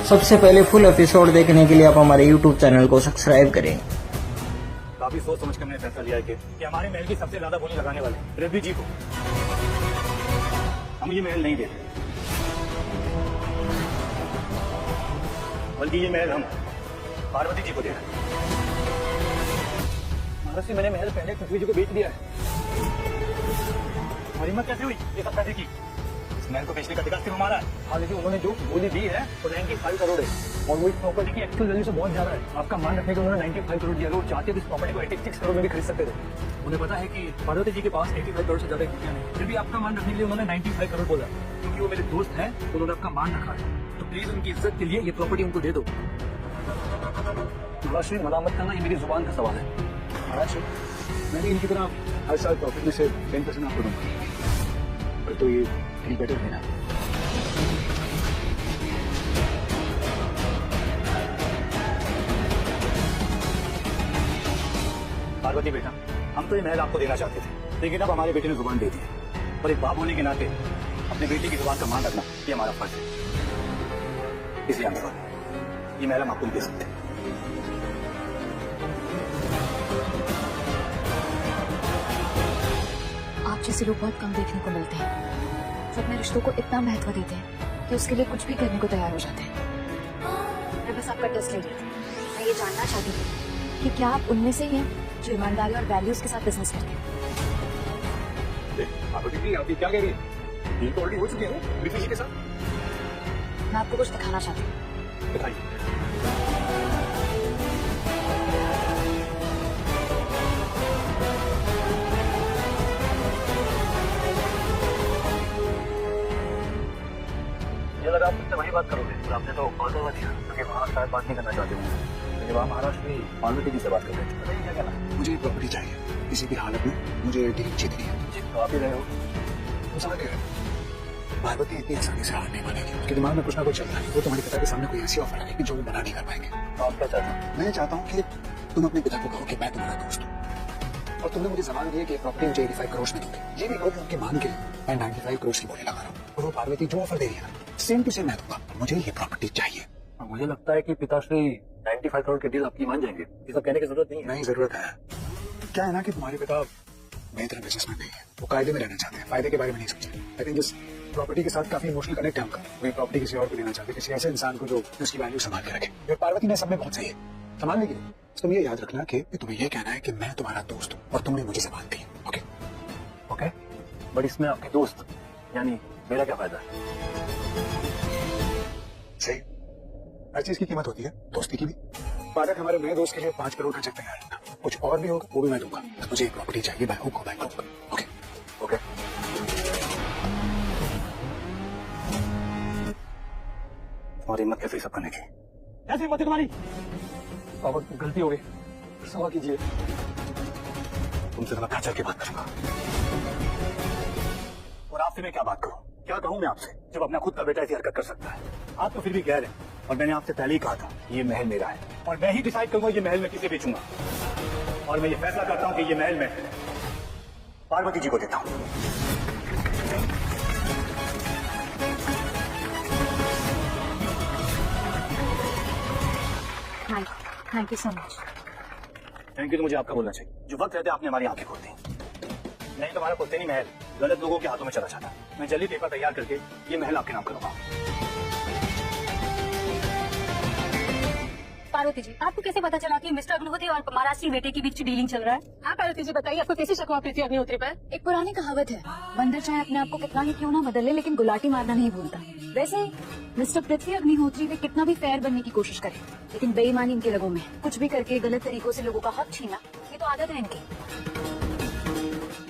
सबसे पहले full episode देखने के लिए आप हमारे YouTube चैनल को सब्सक्राइब करें। काफी सोच समझ कर मैंने फैसला लिया है कि हमारे महल की सबसे ज्यादा बोली लगाने वाले रवि जी को हम ये महल नहीं देते, बल्कि ये महल हम पार्वती जी को दे रहे हैं। महाराज से मैंने महल पहले पृथ्वी जी को बेच दिया है। और हिम्मत कैसे हुई ये सब पैसे की? इस महल को बेचने का अधिकार सिर्फ हमारा है। हाँ, लेकिन उन्होंने जो बोली दी है वो 95 करोड़ है और वो इस प्रॉपर्टी की एक्चुअल वैल्यू से बहुत ज्यादा है। आपका मान रखने के उन्होंने 95 करोड़ दिया। लोग चाहते थे इस प्रॉपर्टी को 86 करोड़ में भी खरीद सकते थे। उन्हें पता है कि पार्वती जी के पास 85 करोड़ से ज्यादा इक्विटी नहीं, फिर भी आपका मान रखने के लिए उन्होंने 95 करोड़ बोला। क्योंकि वो मेरे दोस्त हैं, उन्होंने आपका मान रखा है, तो प्लीज उनकी इज्जत के लिए ये प्रॉपर्टी उनको दे दो। महाराज श्री, मलामत करना ये मेरी जुबान का सवाल है। महाराज श्री, मैंने इनकी तरह हर साल प्रॉफिट में से 10% आपको दूंगा, पर तो ये कहीं बेटर देना। पार्वती बेटा, हम तो ये महल आपको देना चाहते थे, लेकिन अब हमारे बेटे ने जुबान दे दी है और एक बाप होने के नाते अपने बेटे की जुबान का मान रखना ये हमारा फर्ज है। इसलिए हम ये महल हम आपको नहीं दे सकते। आप जैसे लोग बहुत कम देखने को मिलते हैं जो अपने रिश्तों को इतना महत्व देते हैं कि उसके लिए कुछ भी करने को तैयार हो जाते हैं। मैं बस आपका टेस्ट ले रही थी। मैं ये जानना चाहती थी कि क्या आप उनमें से ही हैं जो ईमानदारी और वैल्यूज के साथ बिजनेस करते हैं। आप क्या कह रही है? डील तो ऑलरेडी हो चुकी है ऋषि जी के साथ। मैं आपको कुछ दिखाना चाहती हूँ। दिखाइए। ये लगा आप मुझसे वही बात करोगे, पर आपने तो कॉल करवा दिया क्योंकि वहाँ शायद बात नहीं करना चाहते हूँ। जब आप महाराष्ट्र में पार्वती जी से बात कर रहे थे, बताइए क्या कहना? मुझे प्रॉपर्टी चाहिए, किसी भी हालत में मुझे डील जीतनी है। तो आप ही रहे हो। तुम समझ गए, पार्वती इतनी आसानी से हार नहीं मानेगी। उसके दिमाग में कुछ ना कुछ चलता है। वो तुम्हारे पिता के सामने कोई ऐसी ऑफर रखेगी जो वो मना नहीं कर पाएंगे। तो आप क्या चाहते हैं? मैं चाहता हूँ कि तुम अपने पिता को कहो कि मैं तुम्हारा दोस्त हूँ और तुमने मुझे जबान दी है कि प्रॉपर्टी मुझे 85 करोड़ में दोगे। ये भी कहो कि उनके मान के लिए मैं 95 करोड़ की बोली लगा रहा हूँ और वो पार्वती जो ऑफर दे रही है सेम टू सेम मैं दूंगा। मुझे ये प्रॉपर्टी चाहिए। मुझे लगता है कि पिताश्री 95 करोड़ के डील आपकी मान जाएंगे। ये सब कहने की जरूरत नहीं है। नहीं, जरूरत है। क्या है ना कि तुम्हारे पिता मेरी तरह बिजनेसमैन नहीं है। वो कायदे में रहना चाहते हैं, फायदे के बारे में नहीं सोचते। आई थिंक इस प्रॉपर्टी के साथ काफी इमोशनल कनेक्ट है उनका। वो प्रॉपर्टी किसी और को देना चाहते हैं, किसी ऐसे इंसान को जो उसकी वैल्यू संभाल के रखे। और पार्वती ने सब में बहुत सही है संभालने के लिए। तुम ये याद रखना कि तुम्हें ये कहना है कि मैं तुम्हारा दोस्त हूँ और तुमने मुझे जबान दी। ओके ओके, बट इसमें आपके दोस्त यानी मेरा क्या फायदा है? सही, हर चीज की कीमत होती है, दोस्ती की भी। पाठक हमारे नए दोस्त के लिए 5 करोड़ का चेक तैयार रखना। कुछ और भी होगा वो भी मैं दूंगा। बस मुझे प्रॉपर्टी चाहिए, by hook by crook. Okay okay, तुम्हारी हिम्मत कैसे सब करने की? ऐसी हिम्मत है तुम्हारी? पापा गलती हो गई, क्षमा कीजिए। तुमसे मैं चल के बात करूंगा। और आपसे मैं क्या बात करूं? क्या कहूं मैं आपसे जब अपना खुद का बेटा ऐसी हरकत कर सकता है? आप तो फिर भी गैर हैं और मैंने आपसे पहले ही कहा था ये महल मेरा है और मैं ही डिसाइड करूंगा ये महल मैं किसे बेचूंगा। और मैं ये फैसला करता हूं कि ये महल मैं पार्वती जी को देता हूं। Thank you so much. Thank you तो मुझे आपका बोलना चाहिए। जो वक्त रहते आपने हमारी आंखें खोल दी, नहीं तो हमारा पुश्तैनी महल गलत लोगों के हाथों में चला जाता। मैं जल्दी पेपर तैयार करके ये महल आपके नाम करूंगा। पार्वती जी, आपको कैसे पता चला कि मिस्टर अग्निहोत्री और महाराष्ट्र बेटे के बीच डीलिंग चल रहा है? हाँ पार्वती जी, बताइए आपको कैसे शक हुआ पृथ्वी अग्निहोत्री पर? एक पुरानी कहावत है, बंदर चाहे अपने आप को कितना ही क्यों ना बदल ले लेकिन गुलाटी मारना नहीं भूलता। वैसे मिस्टर पृथ्वी अग्निहोत्री वे कितना भी फेयर बनने की कोशिश करें, लेकिन बेईमानी इनके रगों में है। कुछ भी करके गलत तरीकों से लोगों का हक छीना, ये तो आदत है इनकी।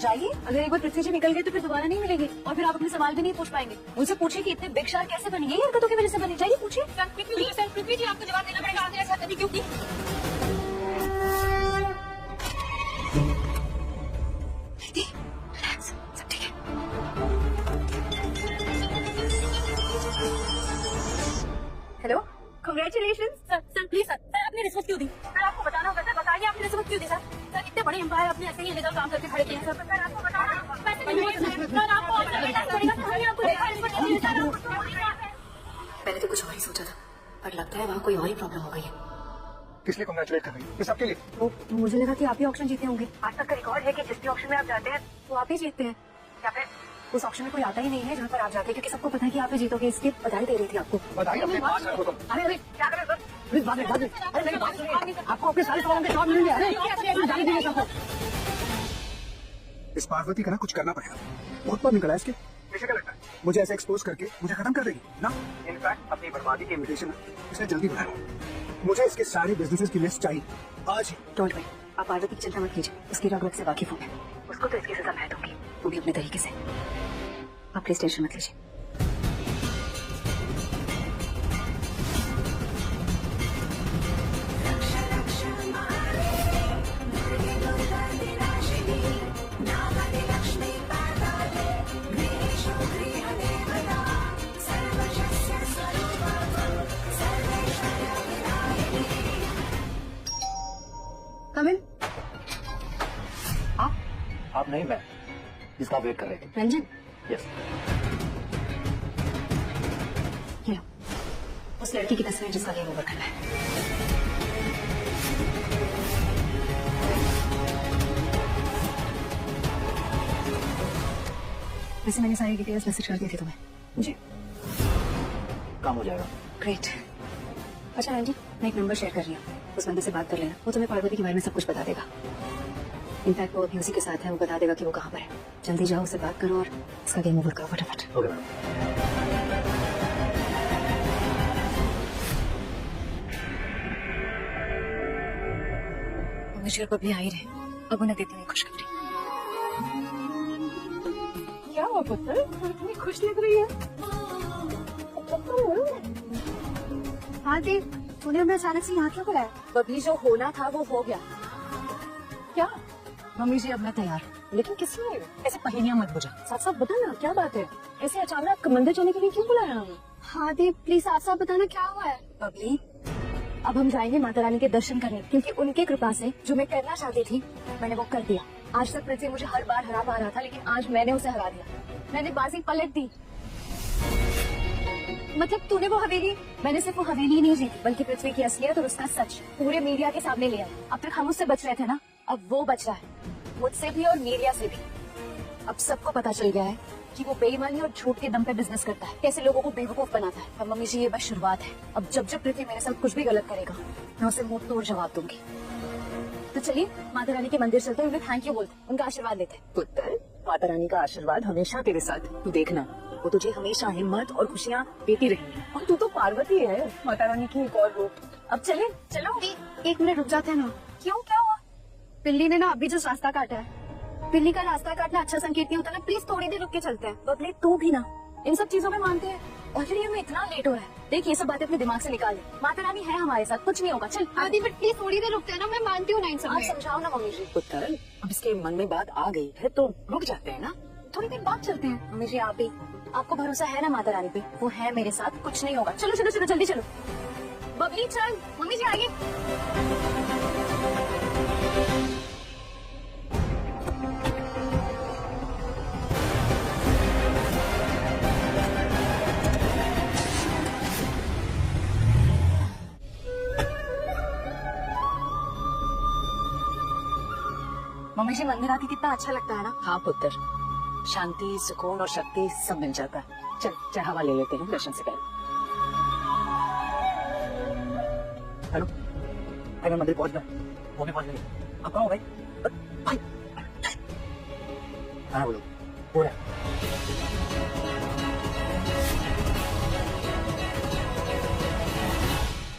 जाइए, अगर एक बार पृथ्वी जी निकल गए तो फिर दोबारा नहीं मिलेंगे और फिर आप अपने सवाल भी नहीं पूछ पाएंगे। मुझे पूछिए कि इतने बिग शार कैसे बनी, यही हरकतों की वजह से बनी। जाइए पूछिए। पृथ्वी जी, आपको जवाब देना पड़ेगा। आपने ऐसा करनी क्यों की? सब ठीक है। Hello, congratulation sir. Please sir, आपने रिश्वत क्यों दी? सर आपको बताना होगा सर, बताइए आपने रिश्वत क्यों दी? सर इतने बड़े एम्पायर आपने ऐसे ही इलीगल काम करके खड़े किए हैं। सर आपको बताना होगा। मैंने तो कुछ और ही सोचा था। पर लगता है वहाँ कोई और ही प्रॉब्लम हो गई है। किस लिए कॉन्ग्रेचुलेट कर रही है? किस आपके लिए? तो मुझे लगा कि आप ही ऑक्शन जीते होंगे। आज तक का रिकॉर्ड है कि जिस भी ऑक्शन में आप जाते हैं वो आप ही जीतते हैं, या फिर उस ऑक्शन में कोई आता ही नहीं है जहाँ पर आप जाते हैं, क्योंकि सबको पता है कि आप ही जीतोगे। इसकी बधाई दे रही थी आपको। बधाई अपने पास रखो तुम। अरे अरे क्या कर रहे हो सर? प्लीज बात अरे मेरी बात सुनिए, आपको अपने सारे सवालों के जवाब मिलेंगे। अरे जाने दीजिए सबको। इस पार्वती का ना कुछ करना पड़ेगा। बहुत बार निकला है इसके। कैसे क्या लगता है? मुझे ऐसे एक्सपोज करके मुझे खत्म कर देगी ना? इनफैक्ट अपनी बर्बादी की इन्विटेशन इसने जल्दी बुलाया। मुझे इसके सारे बिजनेसेस की लिस्ट चाहिए आज ही। डोंट वरी, आप पार्वती की चिंता मत कीजिए, उसकी रग रग से वाकिफ हूँ मैं। उसको तो इसकी सजा मैं दूंगी, वो भी अपने तरीके से। आप प्लीज टेंशन मत लीजिए। Come in. आप नहीं, मैं जिसका वेट कर रहे थे। रंजन, यस। ये लो, उस लड़की की तस्वीर जिसका गेम ओवर करना है। वैसे मैंने सारी डिटेल्स मैसेज कर दी थी तुम्हें। जी, काम हो जाएगा। ग्रेट। अच्छा रंजन, मैं एक नंबर शेयर कर रही हूँ, उस बंदे से बात कर लेना। वो तुम्हें पार्वती के बारे में सब कुछ बता देगा। इनफैक्ट वो अभी उसी के साथ है, वो बता देगा कि वो कहाँ पर है। जल्दी जाओ, उससे बात करो और इसका गेम ओवर करो फटाफट। Okay madam. मुझे बबली आ ही रहे, अब उन्हें देती नहीं खुशखबरी। क्या हुआ पुत्र? इतनी खुश लग रही है। हाँ देव, तूने हमें अचानक से यहाँ क्यों बुलाया? बबली जो होना था वो हो गया। क्या? मम्मी जी अब मैं तैयार। लेकिन किस लिए? ऐसे पहिनियां मत बुझा, साफ साफ बता ना क्या बात है। ऐसे अचानक मंदिर जाने के लिए क्यों बुलाया हमें? हाँ देव, प्लीज साफ साफ बताना क्या हुआ है। बबली, अब हम जाएंगे माता रानी के दर्शन करने, क्योंकि उनके कृपा से जो मैं करना चाहती थी मैंने वो कर दिया। आज तक पृथ्वी मुझे हर बार हरा पा रहा था, लेकिन आज मैंने उसे हरा दिया। मैंने बाजी पलट दी। मतलब तूने वो हवेली? मैंने सिर्फ वो हवेली ही नहीं जीती, बल्कि पृथ्वी की असलियत और उसका सच पूरे मीडिया के सामने लिया। अब तक हम उससे बच रहे थे ना, अब वो बच रहा है, मुझसे भी और मीडिया से भी। अब सबको पता चल गया है कि वो बेईमानी और झूठ के दम पे बिजनेस करता है, कैसे लोगों को बेवकूफ बनाता है। अब मम्मी जी ये बस शुरुआत है। अब जब जब पृथ्वी मेरे साथ कुछ भी गलत करेगा मैं उसे मुंह तोड़ जवाब दूंगी। तो चलिए माता रानी के मंदिर चलते हैं, उन्हें थैंक यू बोलते हैं, उनका आशीर्वाद लेते हैं। पुत्र, माता रानी का आशीर्वाद हमेशा तेरे साथ। तू देखना, वो तुझे हमेशा हिम्मत और खुशियाँ देती रहेंगी। और तू तो पार्वती है, माता रानी की एक और रूप। अब चले, चलो। एक मिनट रुक जाते हैं ना। क्यों, क्या हुआ? पिल्ली ने ना अभी जो रास्ता काटा है, पिल्ली का रास्ता काटना अच्छा संकेत नहीं होता ना। प्लीज थोड़ी देर रुक के चलते हैं। बबली तू भी ना इन सब चीजों में मानते हैं, ऑलरेडी हमें इतना लेट हो रहा है। देख ये सब बातें अपने दिमाग से निकाल ले, माता रानी है हमारे साथ, कुछ नहीं होगा। चल आदि बट प्लीज थोड़ी देर रुकते हैं ना, मैं मानती हूँ ना इन सब आप में। समझाओ ना मम्मी जी। पुत्र, अब इसके मन में बात आ गई है तो रुक जाते हैं ना। थोड़ी देर बाद चलते हैं। मम्मी जी आप ही, आपको भरोसा है ना माता रानी पे? वो है मेरे साथ, कुछ नहीं होगा। चलो चलो चलो जल्दी चलो। बबली चल, मम्मी जी आगे। मम्मी जी मंदिर आके कितना अच्छा लगता है ना। हाँ पुत्र, शांति, सुकून और शक्ति सब मिल जाता है। चल चढ़ावा ले लेते हैं दर्शन से पहले। हेलो भाई, मैं मंदिर पहुंच गया, वो भी पहुंच गई। आप कहाँ हो भाई? भाई हाँ बोलो, हो रहा है।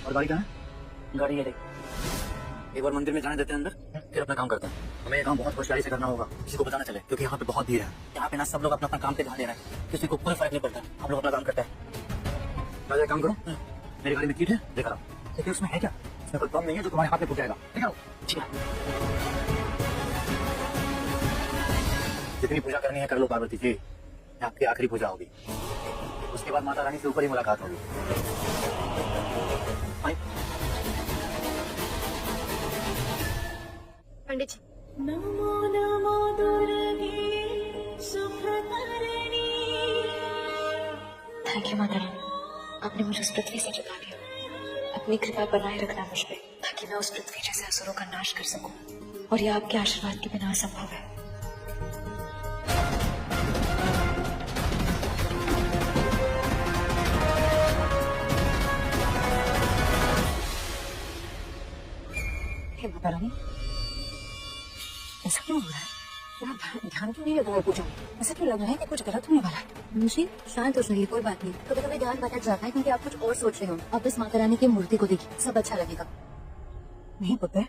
और गाड़ी कहाँ है? गाड़ी ये देख। एक बार मंदिर में जाने देते हैं अंदर, फिर अपना काम करते हैं। हमें ये काम बहुत होशियारी से करना होगा, किसी को बताना चले, क्योंकि यहाँ पे बहुत भीड़ है। यहाँ पे ना सब लोग अपना अपना काम पे ध्यान दे रहे हैं, किसी को कोई फर्क नहीं पड़ता। हम लोग अपना काम करते हैं। राजा काम करो, मेरी गाड़ी में कीट है, लेकर आओ। लेकिन उसमें है क्या? इसमें कोई बम नहीं है जो तुम्हारे हाथ में फूट जाएगा। लेकर आओ। ठीक है, जितनी पूजा करनी है कर लो पार्वती जी, आपकी आखिरी पूजा होगी। उसके बाद माता रानी से ऊपर ही मुलाकात होगी। भाई पंडित जी, नमो नमो दुर्गे सुखकरणी। थैंक यू माता रानी, आपने मुझे उस पृथ्वी से छुड़ा दिया। अपनी कृपा बनाए रखना मुझ पे, ताकि मैं उस पृथ्वी जैसे असुरों का नाश कर सकूं। और यह आपके आशीर्वाद के बिना असंभव है। हे माता रानी, ऐसा क्यों हो रहा है? मेरा ध्यान क्यों नहीं लग रहा है पूजा में? ऐसा क्यों लग रहा है कि कुछ गलत होने वाला है? मुझे शांत हो जाइए, कोई बात नहीं। कभी कभी ध्यान भटक जाता है क्योंकि आप कुछ और सोच रहे हो। आप बस माता रानी की मूर्ति को देखिए, सब अच्छा लगेगा। नहीं पता है,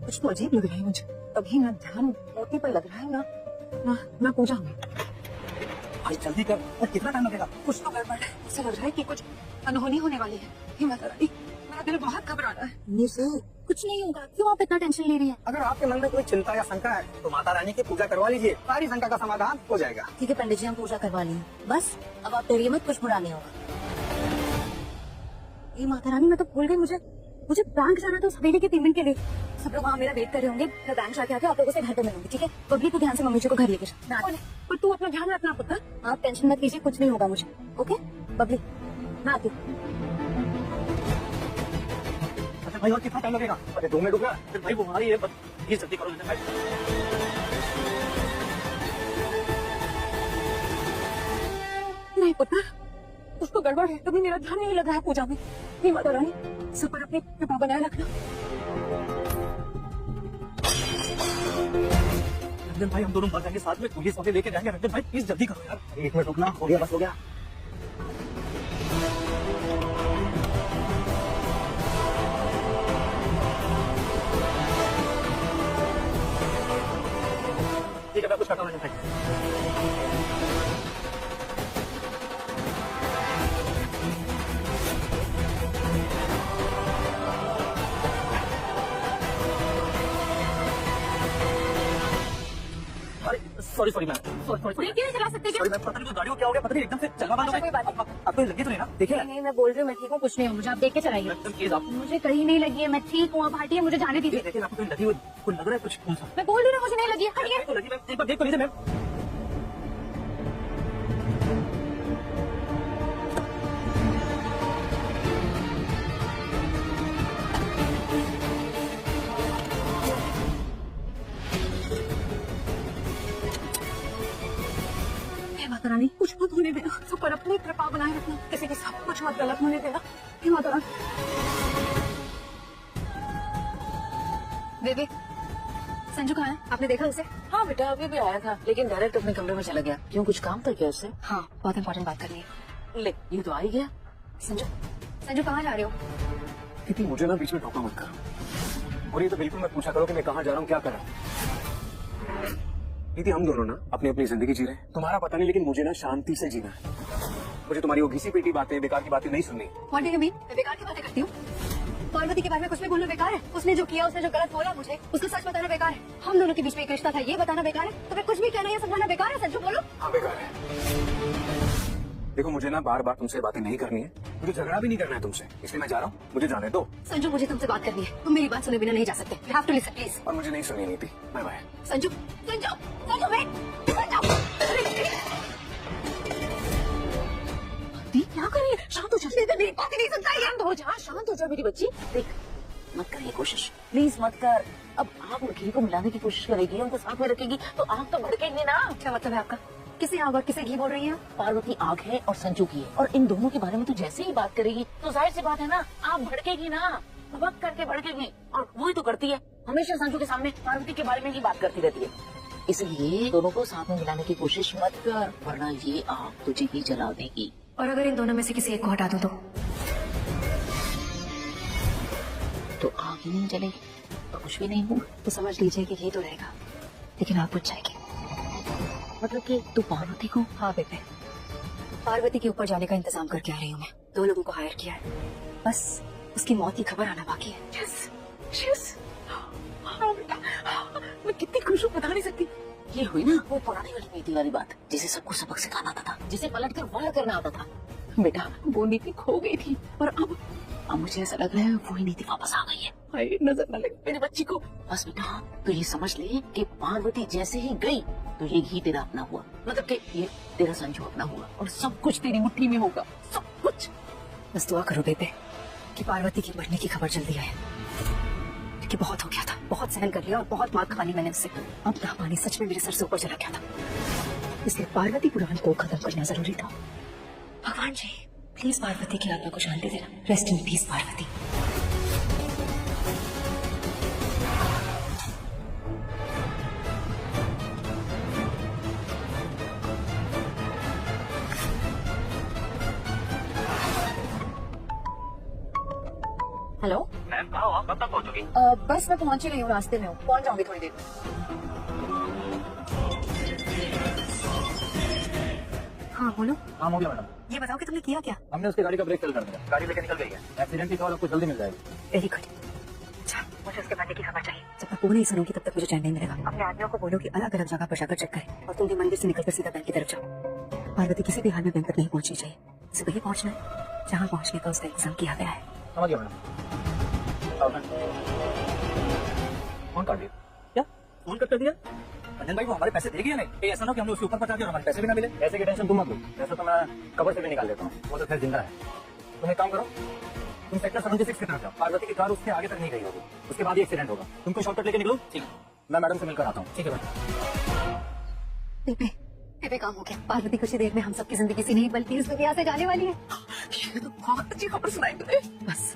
कुछ तो अजीब लग रहा है मुझे। अभी ना ध्यान मूर्ति पर लग रहा है, ना पूजा में। भाई जल्दी कर, और कितना टाइम लगेगा? कुछ तो गड़बड़ है। ऐसा लग रहा है कि कुछ अनहोनी होने वाली है। हे माता रानी, मेरा दिल बहुत घबरा रहा है। निशु, कुछ नहीं होगा, क्यों आप इतना टेंशन ले रही हैं? अगर आपके मन में कोई चिंता या शंका है तो माता रानी की पूजा करवा लीजिए, सारी शंका का समाधान हो जाएगा। ठीक है पंडित जी, हम पूजा करवा लेंगे। बस अब आप डरिए मत, कुछ बुरा नहीं होगा। ये माता रानी, मैं तो भूल गई, मुझे बैंक जाना था सवेरे के पेमेंट के लिए। सब लोग वहाँ मेरा वेट कर रहे होंगे। मैं बैंक जाके आके आप लोगों से घर पे मिलूंगी, ठीक है? बबली को ध्यान से मम्मी जी को घर लेके जा। पर तू अपना ध्यान रखना पुत्र। आप टेंशन मत लीजिए, कुछ नहीं होगा मुझे। ओके बबली, मैं आती हूँ। अच्छा भाई, और कितना टाइम लगेगा? अरे 2 मिनट रुक रहा है भाई, वो हमारी है, प्लीज जल्दी करो भाई। नहीं पुत्र, कुछ तो गड़बड़ है। कभी मेरा ध्यान नहीं लगा है पूजा में। हे माता रानी, सब पर अपनी कृपा बनाए रखना। रंजन भाई, हम दोनों मर जाएंगे साथ में, पुलिस वाले लेके जाएंगे। रंजन भाई प्लीज जल्दी करो यार। 1 मिनट रुकना, हो गया, बस हो गया। ठीक है, मैं कुछ करता हूँ रंजन भाई। सॉरी मैम, सॉरी क्यों नहीं चला सकते क्या? सॉरी मैम, पता नहीं वो गाड़ी को क्या हो गया, पता नहीं एकदम से चलना बंद हो कोई बात गया। आपको लगी तो नहीं ना? देखिए नहीं, मैं बोल रही हूँ मैं ठीक हूँ, कुछ नहीं हो। मुझे आप देख के चलाइए। मैडम प्लीज आप मुझे कहीं नहीं लगी है, मैं ठीक हूँ। आप हटिए, मुझे जाने दीजिए। देखिए, आपको लगी हुई कुछ लग रहा है, कुछ कौन सा? मैं बोल रही हूँ ना, मुझे नहीं लगी है, हटिए। तो लगी मैम, एक बार देख तो लीजिए मैम। हे माता रानी, कुछ मत होने देना। सब पर अपनी कृपा बनाए रखना। किसी के साथ कुछ मत गलत होने देना। हे माता रानी। बेबी, संजू कहाँ है? आपने देखा उसे? हाँ बेटा, अभी भी आया था, लेकिन डायरेक्ट अपने कमरे में चला गया। क्यों, कुछ काम था क्या उससे? हाँ, बहुत इंपॉर्टेंट बात करनी है। ले, ये तो आ ही गया। संजू कहाँ जा रहे हो? क्योंकि मुझे ना बीच में टोका मत करो, और ये तो बिल्कुल मत पूछा करो कि मैं कहाँ जा रहा हूँ, क्या कर रहा हूँ। दीदी, हम दोनों ना अपनी अपनी जिंदगी जी रहे हैं। तुम्हारा पता नहीं, लेकिन मुझे ना शांति से जीना है। मुझे तुम्हारी वो घिसी पीटी बातें, बेकार की बातें नहीं सुननी। What do you mean? मैं बेकार की बातें करती हूँ? पार्वती के बारे में कुछ भी बोलना बेकार है। उसने जो किया, उसने जो गलत बोला मुझे, उसको सच बताना बेकार है। हम दोनों के बीच में एक रिश्ता था, ये बताना बेकार है। तो फिर कुछ भी कहना या समझाना बेकार है। संजू बोलो। हाँ, बेकार है। देखो, मुझे ना बार बार तुमसे बातें नहीं करनी है, मुझे झगड़ा भी नहीं करना है तुमसे, इसलिए मैं जा रहा हूँ, मुझे जाने दो। संजू, मुझे तुमसे बात करनी है। तुम मेरी बात सुने बिना नहीं जा सकते। You have to listen, please. और मुझे नहीं सुनी नीति। Bye bye. Sanju, Sanju, Sanju, wait! क्या कर रही है? शांत हो जा। मेरी बात नहीं सुनता है। शांत हो जा मेरी बच्ची। देख, मत कर ये कोशिश, प्लीज मत कर। अब आग और घी को मिलाने की कोशिश करेगी, उनको साथ में रखेगी तो आग तो भड़केगी ना। क्या मतलब है आपका? किसे आग और किसे घी बोल रही है? पार्वती आग है और संजू की है, और इन दोनों के बारे में तू जैसे ही बात करेगी तो जाहिर सी बात है ना, आग भड़केगी ना। वक्त करके भड़केगी, और वही तो करती है। हमेशा संजू के सामने पार्वती के बारे में ही बात करती रहती है। इसलिए दोनों को साथ में मिलाने की कोशिश मत कर, वरना ये आग तुझे ही जला देगी। और अगर इन दोनों में से किसी एक को हटा दो तो आग ही नहीं जलेगी तो कुछ भी नहीं होगा। तो समझ लीजिए कि ये तो रहेगा, लेकिन आप बुझ जाएगी। मतलब कि तू पार्वती को? हाँ बेबे, पार्वती के ऊपर जाने का इंतजाम करके आ रही हूँ मैं। 2 लोगों को हायर किया है, बस उसकी मौत की खबर आना बाकी है। यस, हाँ बेटा, मैं कितनी खुश हूँ, बता नहीं सकती। ये हुई ना वो पुरानी वाली नीति वाली बात, जिसे सबको सबक सिखाना आता था, जिसे पलट कर वार करना आता था। बेटा, वो नीति खो गई थी, पर अब मुझे ऐसा लग रहा है वही नीति वापस आ गई है। हाय, नजर न लगे मेरी बच्ची को। बस बेटा, तो ये समझ ले कि पार्वती जैसे ही गई तो ये घी तेरा अपना हुआ, मतलब कि ये तेरा संजू अपना हुआ, और सब कुछ तेरी मुट्ठी में होगा, सब कुछ। बस दुआ करो बेबे, कि पार्वती की मरने की खबर जल्दी आए, कि बहुत हो गया था, बहुत सहन कर लिया और बहुत मार खा ली मैंने उससे। अब ना पानी सच में मेरे सर से ऊपर चला गया था, इसलिए पार्वती पुराण को खत्म करना जरूरी था। भगवान जी प्लीज पार्वती की आत्मा को शांति देना। Rest in peace Parvati. Hello ma'am कहाँ हो आप? कब तक पहुंचोगी? बस मैं पहुंच ही रही हूँ, रास्ते में हूँ, पहुंच जाऊंगी थोड़ी देर में। हाँ बोलो। हाँ हो गया मैडम। ये बताओ कि तुमने किया क्या? हमने उसकी गाड़ी का ब्रेक फेल कर दिया, गाड़ी लेके निकल गई है। एक्सीडेंट की कॉल आपको जल्दी मिल जाएगी। Very good. अच्छा मुझे उसके मरने की खबर चाहिए। जब तक वो नहीं सुनूंगी तब तक मुझे चैन नहीं मिलेगा। अपने आदमियों को बोलो कि अलग अलग जगह पर जाकर चेक करें और तुम भी मंदिर से निकलकर सीधा बैंक की तरफ जाओ। पार्वती किसी भी हाल में बैंक तक नहीं पहुंचनी चाहिए, उसे वही पहुंचना है जहाँ पहुंचने का उसका इंतजाम किया गया है। समझ गया मैडम। फोन काट दिया क्या? फोन कट कर दिया? रंजन भाई वो हमारे पैसे देगी या नहीं? कहीं ऐसा ना कि हमने उसके ऊपर पहुंचा दिया और हमारे पैसे भी ना मिले। पैसे की टेंशन तुम मत लो, पैसे तो मैं कवर से भी निकाल लेता हूँ, वो तो खैर जिंदा है। तुम एक काम करो, तुम सेक्टर 76 की तरफ जाओ। पार्वती की कार उसके आगे तक नहीं गई होगी, उसके बाद ही एक्सीडेंट होगा। तुमको शॉर्टकट लेके निकलो। ठीक है, मैं मैडम से मिलकर आता हूँ। ठीक है भाई। बेबे बेबे काम हो गया। पार्वती कुछ ही देर में हम सबकी जिंदगी से नहीं बल्कि इस दुनिया से जाने वाली है। ये तो बहुत अच्छी खबर सुनाई तुमने। बस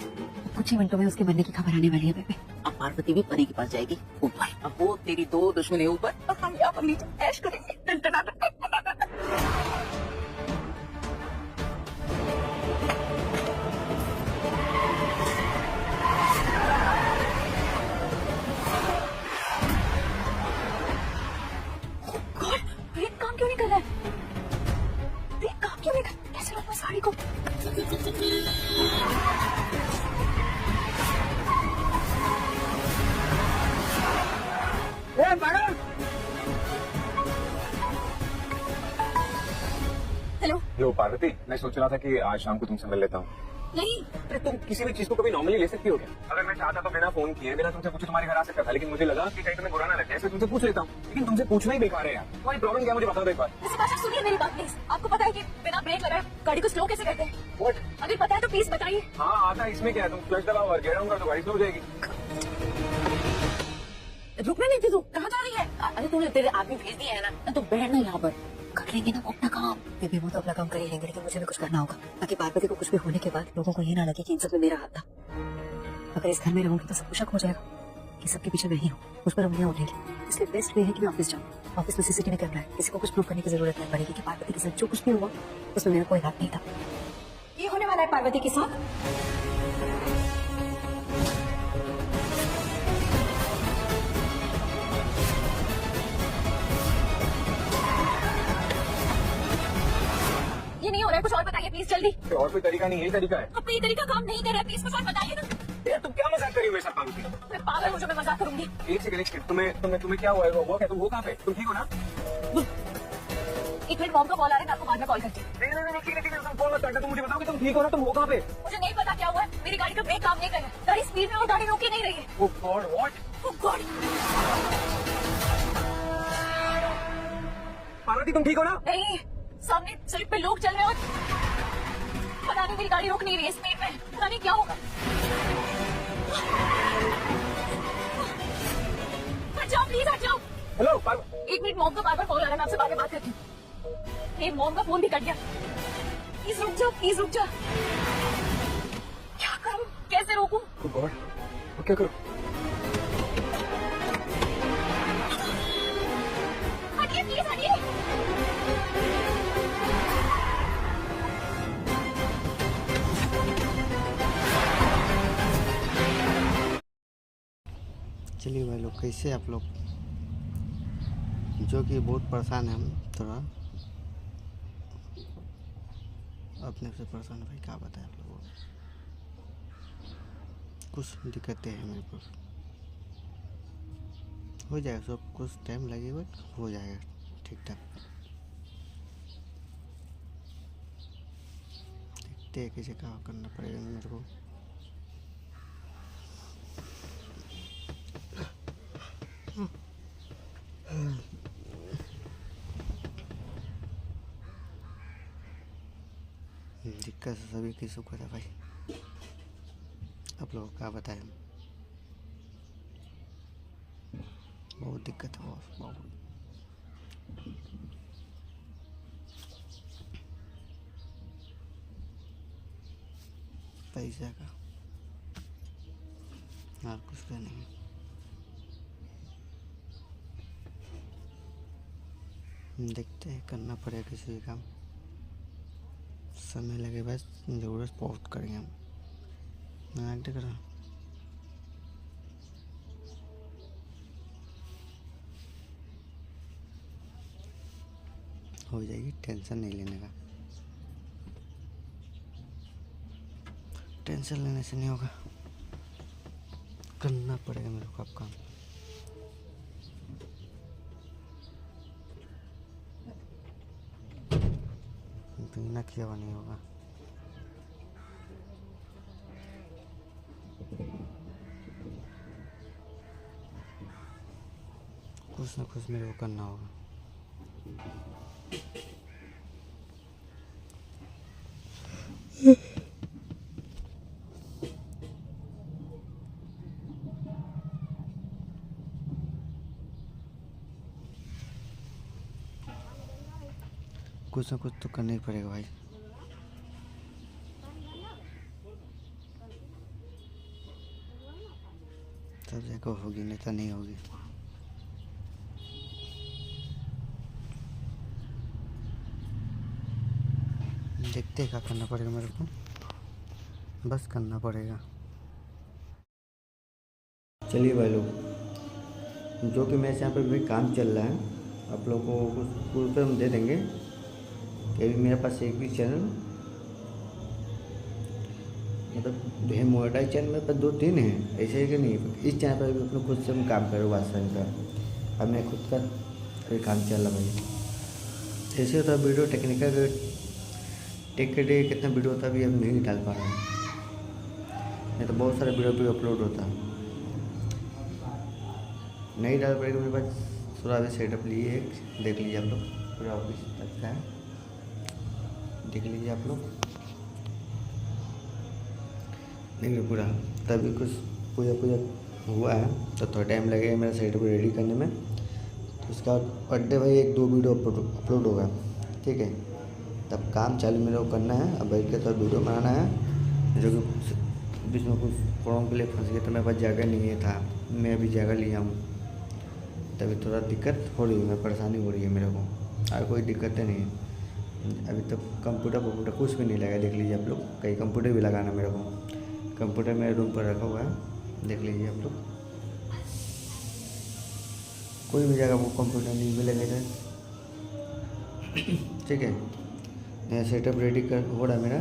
कुछ ही मिनटों में उसके मरने की खबर आने वाली है बेबे। अब पार्वती भी परी के पास जाएगी ऊपर, अब वो तेरी दो दुश्मनी ऊपर और हम यहाँ पर नीचे ऐश करेंगे। टन टन टन टन टन टन। ये काम क्यों नहीं कर रहा है? ये काम क्यों नहीं कर? कैसे लाऊं मैं साड़ी को? हेलो। लो पार्वती, मैं सोच रहा था कि आज शाम को तुमसे मिल लेता हूँ। नहीं अरे तुम किसी भी चीज को कभी नॉर्मली ले सकती हो क्या? अगर मैं चाहता तो बिना फोन किए बिना तुमसे पूछे तुम्हारे घर आ सकता था, लेकिन मुझे लगा कि कहीं तुम्हें बुरा ना लगे, इसलिए तुमसे पूछ लेता हूँ। लेकिन तुमसे पूछना ही बेकार है यार। तुम्हारी प्रॉब्लम क्या है मुझे बता दो एक बार। वैसे बात सुनिए मेरी बात प्लीज। आपको पता है कि बिना ब्रेक लगाए गाड़ी को स्लो कैसे करते हैं? What? अगर पता है तो प्लीज बताइए। हाँ आता है, इसमें क्या है? तुम क्लच दबाओ और गियर डाउन कर दो, गाड़ी स्लो हो जाएगी। रुकने नहीं थी तू, कहाँ जा रही है? अरे तूने तेरे आदमी भेज दिया है ना, तो बैठना यहाँ पर, कर लेंगे ना वो अपना काम। बेबी वो तो अपना काम कर ही लेंगे, लेकिन मुझे भी कुछ करना होगा ताकि पार्वती को कुछ भी होने के बाद लोगों को ये ना लगे कि इन सब में मेरा हाथ था। अगर इस घर में रहूंगी तो सब कुछ शक हो जाएगा कि सबके पीछे मैं ही हूँ, मुझ पर उंगलियां उठेंगी। इसलिए बेस्ट वे है कि मैं ऑफिस जाऊँ। ऑफिस में सीसीटीवी कैमरा है, किसी को कुछ प्रूव करने की जरूरत नहीं पड़ेगी कि पार्वती के साथ जो कुछ भी हुआ उसमें मेरा कोई हाथ नहीं था। ये होने वाला है पार्वती के साथ। ये नहीं हो रहा है, कुछ और बताइए प्लीज जल्दी। और कोई तरीका नहीं, यही तरीका है। अब ये तरीका काम नहीं कर रहा है, प्लीज कुछ और बताइए ना। यार तुम क्या मजाक कर रही हो मेरे साथ पार्वती? मैं पागल हूँ जो मैं मजाक करूंगी। एक सेकंड, तुम्हें क्या हुआ है? वो क्या? तुम वो कहाँ पे? तुम ठीक हो ना? एक मिनट, मॉम का कॉल आ रहा है, मैं आपको बाद में कॉल करती हूँ। नहीं, तुम फोन मत काटो, तुम मुझे बताओ कि तुम ठीक हो ना? तुम वो कहाँ पे? मुझे नहीं पता क्या हुआ है, मेरी गाड़ी का ब्रेक काम नहीं कर रहा है, गाड़ी स्पीड में और गाड़ी रोक ही नहीं रही है। Oh God, what? Oh God! Parvati तुम ठीक हो ना? नहीं, सामने सड़क पे लोग चल रहे हैं और पता नहीं मेरी गाड़ी रुक नहीं रही है स्पीड में, पता नहीं क्या होगा। हट जाओ प्लीज, हट जाओ। हेलो एक मिनट, मॉम का बार बार कॉल आ रहा है, मैं आपसे बाद में बात करती हूँ। हे मॉम का फोन भी कट गया। प्लीज रुक जाओ, प्लीज रुक जाओ। क्या करूँ, कैसे रोकूं? Oh God, वो क्या करो? हटिए प्लीज, हटिए। चलिए भाई लोग, कैसे आप लोग? जो कि बहुत परेशान है हम थोड़ा, अपने से परेशान है भाई, क्या बताएं आप लोगों को। कुछ दिक्कतें हैं मेरे को, हो जाएगा सब, कुछ टाइम लगेगा हो जाएगा ठीक ठाक। देखते हैं कैसे क्या करना पड़ेगा मेरे को। दिक्कत सभी की सुख होता है भाई। आप लोगों को क्या बताएं, बहुत दिक्कत है बहुत। पैसा का और कुछ का नहीं। देखते हैं, करना पड़ेगा किसी भी काम, समय लगे बस ज़रूरत बहुत करेंगे हम। मैं कर रहा हो जाएगी, टेंशन नहीं लेने का। टेंशन लेने से नहीं होगा, करना पड़ेगा मेरे को अब काम। बिना किया हुआ नहीं होगा। कुछ ना कुछ मेरे को करना होगा। कुछ ना कुछ तो करना ही पड़ेगा भाई। तब जगह होगी, नहीं तो नहीं होगी। देखते हैं क्या करना पड़ेगा मेरे को, बस करना पड़ेगा। चलिए भाई लोग, जो कि मेरे यहाँ पे भी काम चल रहा है, आप लोगों को कुछ पूरे हम दे देंगे कि अभी मेरे पास एक भी चैनल, मतलब है मोनेटाइज चैनल मेरे पास 2-3 हैं, ऐसे ही कि नहीं। इस चैनल पर भी अपने खुद से हम काम करो वास्तव का, अब मैं खुद का अभी काम चल रहा भाई। ऐसे होता वीडियो टेक्निकल टेक के डे कितना वीडियो होता अभी अब नहीं डाल पा रहा है, नहीं तो बहुत सारे वीडियो भी अपलोड होता। नहीं डाल पड़ेगा मेरे पास थोड़ा अभी सेटअप लिए है, देख लीजिए आप लोग, पूरा ऑफिस तक का है, देख लीजिए आप लोग। नहीं पूरा तभी कुछ पूजा हुआ है तो थोड़ा टाइम लगेगा मेरा सेटअप रेडी करने में। तो उसका पर डे भाई 1-2 वीडियो अपलोड होगा, ठीक है। तब काम चालू मेरे को करना है, अब बैठ के तो वीडियो बनाना है। जो कि बीच में कुछ प्रॉब्लम के लिए फंस गया, तो मेरे पास जगह नहीं था, मैं अभी जगह लिया हूँ, तभी थोड़ा दिक्कत हो रही है, परेशानी हो रही है मेरे को। और कोई दिक्कतें नहीं है अभी तक। कंप्यूटर कुछ भी नहीं लगा, देख लीजिए आप लोग। कहीं कंप्यूटर भी लगाना मेरे को, कंप्यूटर मेरे रूम पर रखा हुआ है, देख लीजिए आप लोग। कोई भी जगह वो कंप्यूटर नहीं मिलेगा, ठीक है। नया सेटअप रेडी हो रहा है मेरा,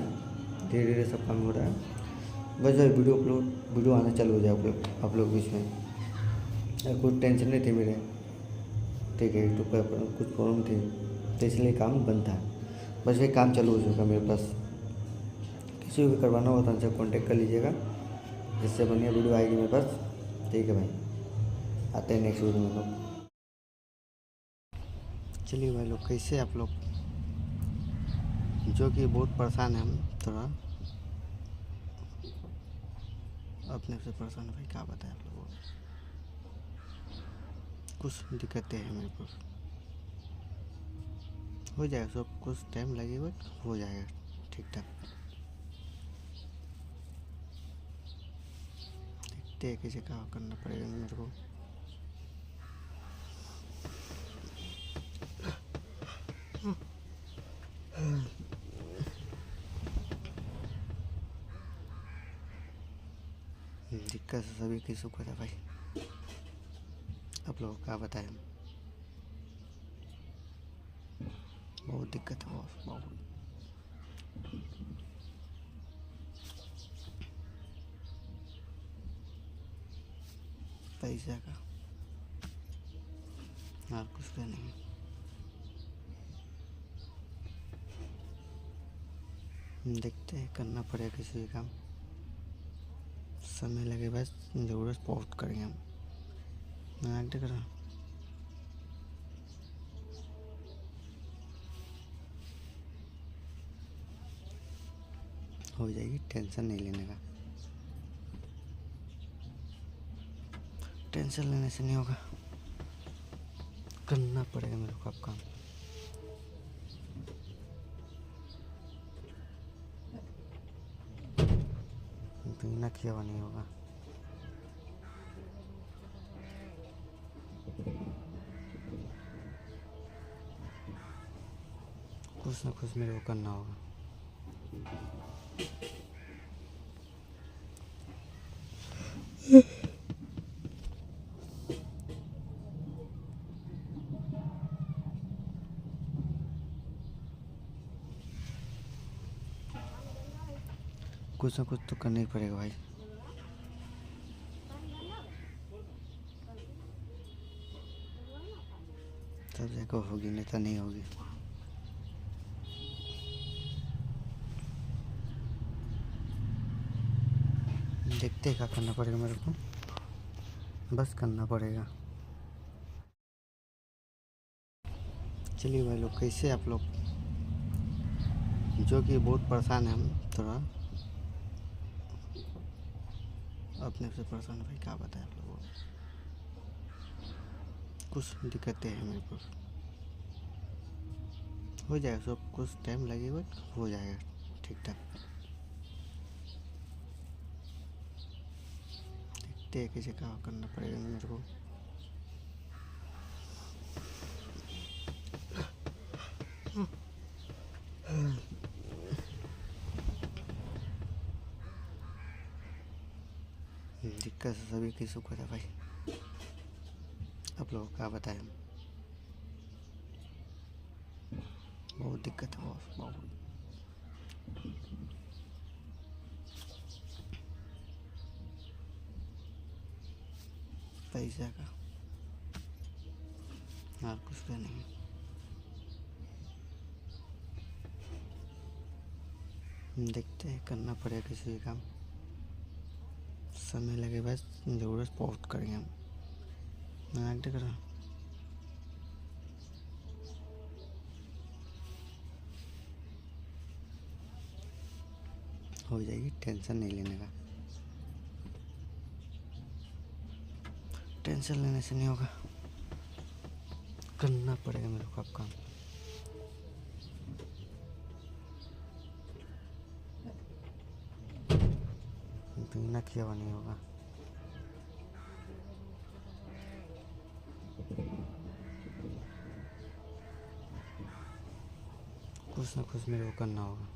धीरे धीरे सब काम हो रहा है। बस भाई वीडियो आना चालू हो जाए आप लोग बीच में। कुछ टेंशन नहीं थी मेरे, ठीक है। यूट्यूब पर कुछ प्रॉब्लम थी तो इसलिए काम बंद था। बस ये काम चालू हो चुका मेरे पास। किसी को भी करवाना होता है हमसे कॉन्टेक्ट कर लीजिएगा, जिससे बढ़िया वीडियो आएगी मेरे पास, ठीक है भाई। आते हैं नेक्स्ट वीडियो में लोग। चलिए भाई लोग, कैसे आप लोग, जो कि बहुत परेशान है हम, थोड़ा अपने से परेशान भाई, क्या बताएं आप लोगों को। कुछ दिक्कतें हैं मेरे को, हो जाएगा सब, कुछ टाइम लगेगा, हो जाएगा ठीक ठाक। देखते हैं कैसे क्या करना पड़ेगा मेरे को। दिक्कत सभी किसी को है भाई, आप लोगों को क्या बताएं, बहुत दिक्कत है बहुत। पैसा का और कुछ का नहीं। देखते हैं, करना पड़ेगा किसी भी काम, समय लगे बस ज़रूरत बहुत करेंगे हम। मैं कर रहा हो जाएगी, टेंशन नहीं लेने का। टेंशन लेने से नहीं होगा, करना पड़ेगा मेरे को अब काम। बिना किया हुआ नहीं होगा। कुछ ना कुछ मेरे को करना होगा। कुछ ना कुछ तो करना ही पड़ेगा भाई। तब जगह होगी, नहीं तो नहीं होगी। देखते हैं क्या करना पड़ेगा मेरे को, बस करना पड़ेगा। चलिए भाई लोग, कैसे आप लोग, जो कि बहुत परेशान है हम थोड़ा, अपने से परेशान भाई, क्या बताएं आप लोगों को। कुछ दिक्कतें हैं मेरे को, हो जाएगा सब, कुछ टाइम लगेगा, हो जाएगा ठीक ठाक। देखते हैं कैसे क्या करना पड़ेगा मेरे को। दिक्कत सभी किसी को है भाई, आप लोगों को क्या बताएं। बहुत दिक्कत है, बहुत। पैसा का और कुछ का नहीं। देखते हैं, करना पड़ेगा किसी भी काम, समय लगे बस, ज़रूरत बहुत करेंगे हम। मैं कर रहा हूँ। हो जाएगी, टेंशन नहीं लेने का। टेंशन लेने से नहीं होगा, करना पड़ेगा मेरे को अब काम। बिना किया हुआ नहीं होगा। कुछ ना कुछ मेरे को करना होगा।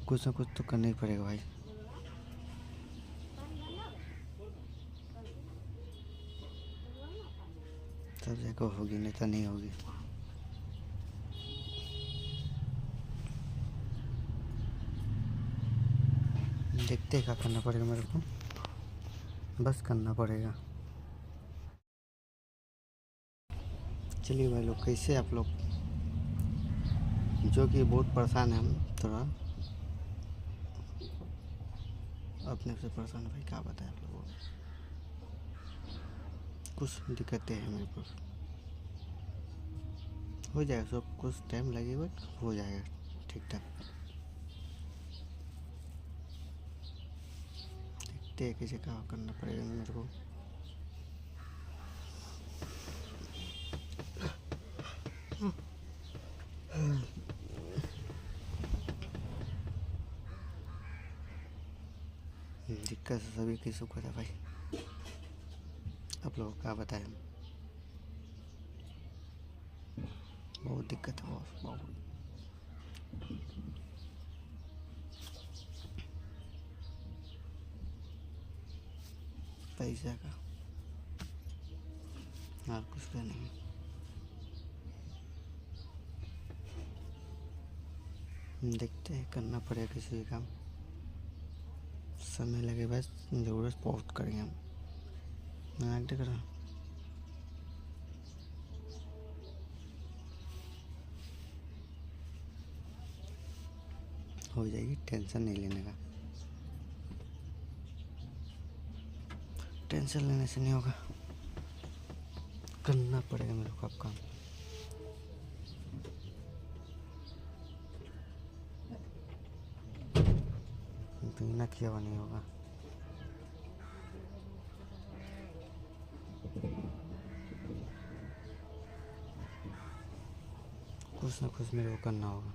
कुछ ना कुछ तो करना ही पड़ेगा भाई। तब जगह होगी, नहीं तो नहीं होगी। देखते हैं क्या करना पड़ेगा मेरे को, बस करना पड़ेगा। चलिए भाई लोग, कैसे आप लोग, जो कि बहुत परेशान है हम थोड़ा, अपने से परेशान भाई, क्या बताएं आप लोगों को। कुछ दिक्कतें हैं मेरे को, हो जाएगा सब, कुछ टाइम लगेगा, हो जाएगा ठीक ठाक। देखते हैं कैसे क्या करना पड़ेगा मेरे को। दिक्कत सभी किसी को है भाई, आप लोगों को क्या बताएं। बहुत दिक्कत है, बहुत। पैसा का और कुछ का नहीं। देखते हैं, करना पड़ेगा किसी भी काम, समय लगे बस, ज़रूरत बहुत करेंगे हम। मैं कर रहा हूँ। हो जाएगी, टेंशन नहीं लेने का। टेंशन लेने से नहीं होगा, करना पड़ेगा मेरे को अब काम। बिना किया हुआ नहीं होगा। कुछ ना कुछ मेरे को करना होगा।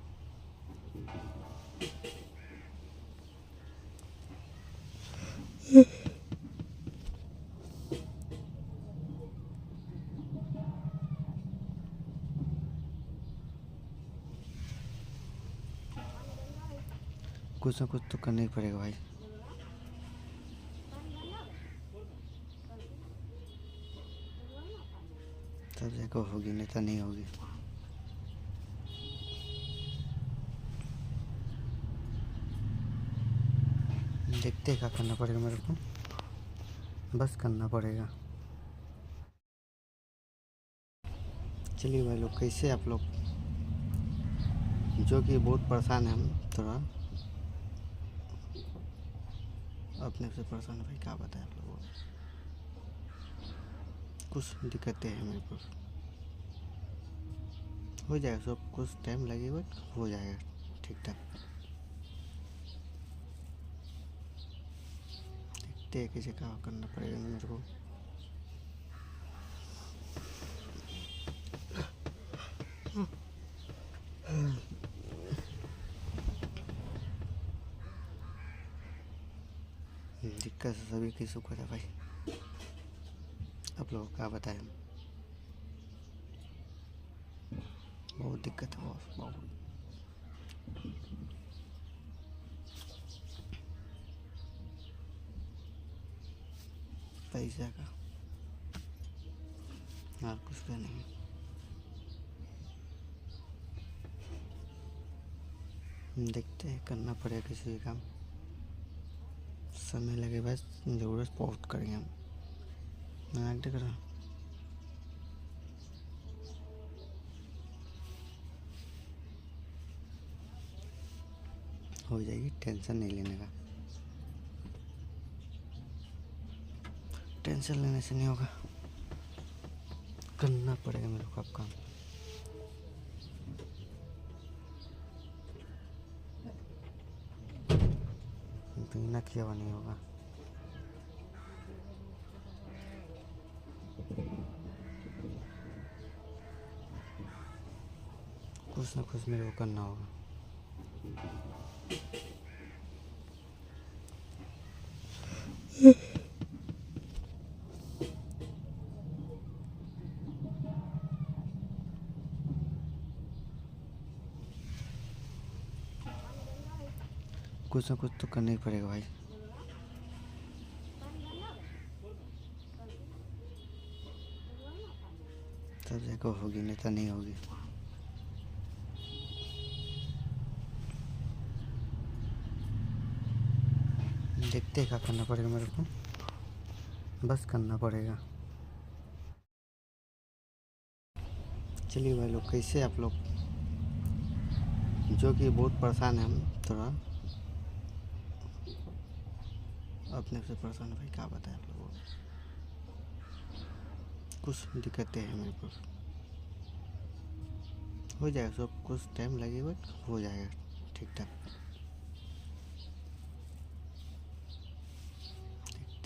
कुछ ना कुछ तो करना ही पड़ेगा भाई। तब जगह होगी, नहीं तो नहीं होगी। देखते हैं क्या करना पड़ेगा मेरे को, बस करना पड़ेगा। चलिए भाई लोग, कैसे आप लोग, जो कि बहुत परेशान है हम थोड़ा, अपने से परेशान है भाई, क्या बताएं आप लोगों को। कुछ दिक्कतें हैं मेरे को, हो जाएगा सब, कुछ टाइम लगेगा, हो जाएगा ठीक ठाक। देखते हैं कैसे क्या करना पड़ेगा मेरे को। दिक्कत सभी की सुख है भाई, आप लोगों को क्या बताएं हम। बहुत दिक्कत है, बहुत। पैसा का और कुछ का नहीं। देखते हैं, करना पड़ेगा किसी भी काम, समय लगे बस, ज़रूरत पोस्ट करेंगे हम। मैं एक्ट कर रहा हूँ। हो जाएगी, टेंशन नहीं लेने का। टेंशन लेने से नहीं होगा, करना पड़ेगा मेरे को अब काम। बिना किया हुआ नहीं होगा। कुछ ना कुछ मेरे को करना होगा। कुछ ना कुछ तो करना ही पड़ेगा भाई। तब जगह होगी, नहीं तो नहीं होगी। देखते हैं क्या करना पड़ेगा मेरे को, बस करना पड़ेगा। चलिए भाई लोग, कैसे आप लोग, जो कि बहुत परेशान है हम थोड़ा, अपने से परेशान है भाई, क्या बताएं आप लोगों को। कुछ दिक्कतें हैं मेरे को, हो जाएगा सब, कुछ टाइम लगेगा, हो जाएगा ठीक ठाक।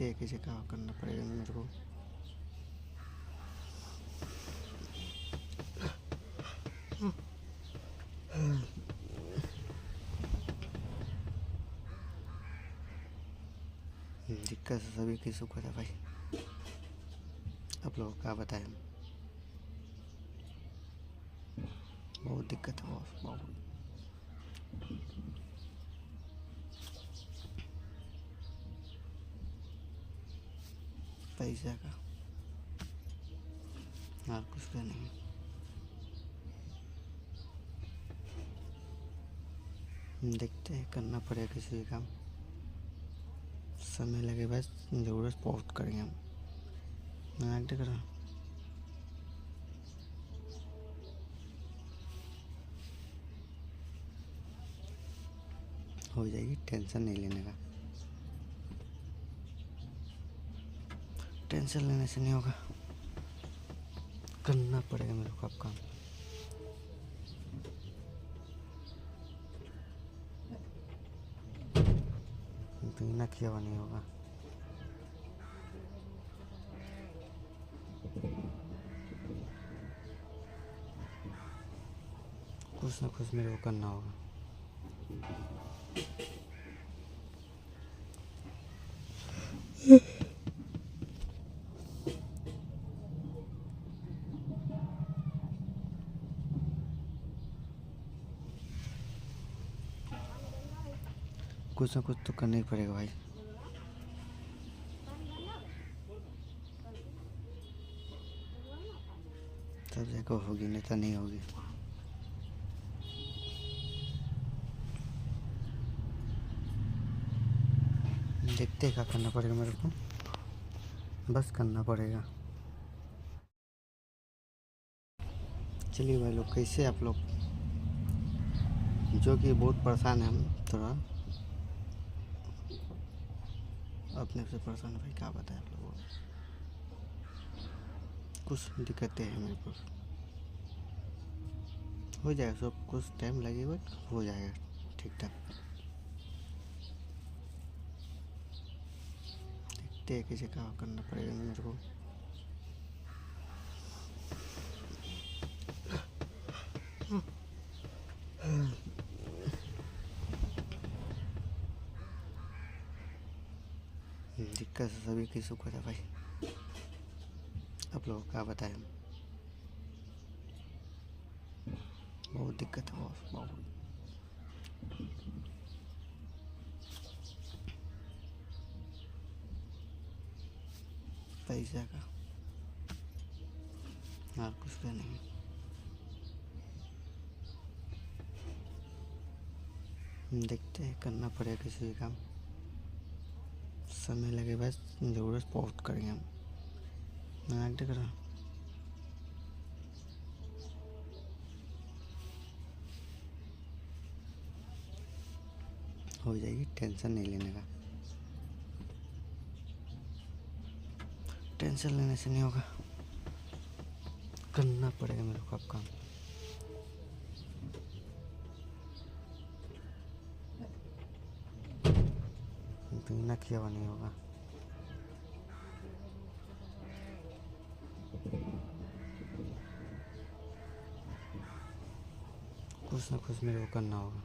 देखते हैं कैसे क्या करना पड़ेगा मेरे को। दिक्कत सभी की सुख है भाई, आप लोगों को क्या बताएं हम। बहुत दिक्कत है, बहुत। पैसा का और कुछ का नहीं। देखते हैं, करना पड़ेगा किसी भी काम, समय लगे बस, ज़रूरत पोस्ट करेंगे हम। मैं एक्ट कर रहा हूँ। हो जाएगी, टेंशन नहीं लेने का। टेंशन लेने से नहीं होगा, करना पड़ेगा मेरे को अब काम। बिना किया हुआ नहीं होगा। कुछ ना कुछ मेरे को करना होगा। कुछ ना कुछ तो करना ही पड़ेगा भाई। तब जाकर होगी, नहीं तो नहीं होगी। देखते हैं क्या करना पड़ेगा मेरे को, बस करना पड़ेगा। चलिए भाई लोग, कैसे आप लोग, जो कि बहुत परेशान है हम थोड़ा, अपने से परेशान है भाई, क्या बताएं आप लोगों को। कुछ दिक्कतें हैं मेरे को, हो जाएगा सब, कुछ टाइम लगेगा, हो जाएगा ठीक ठाक। देखते हैं कैसे क्या करना पड़ेगा मेरे को। दिक्कत सभी की सुख होता है भाई, आप लोगों को क्या बताएं हम। बहुत दिक्कत है, बहुत। पैसा का और कुछ का नहीं। देखते हैं, करना पड़ेगा किसी भी काम, समय लगे बस, ज़रूरत बहुत करेंगे हम। मैं देख रहा, हो जाएगी, टेंशन नहीं लेने का। टेंशन लेने से नहीं होगा, करना पड़ेगा मेरे को अब काम। बिना किया हुआ नहीं होगा। कुछ ना कुछ मेरे को करना होगा।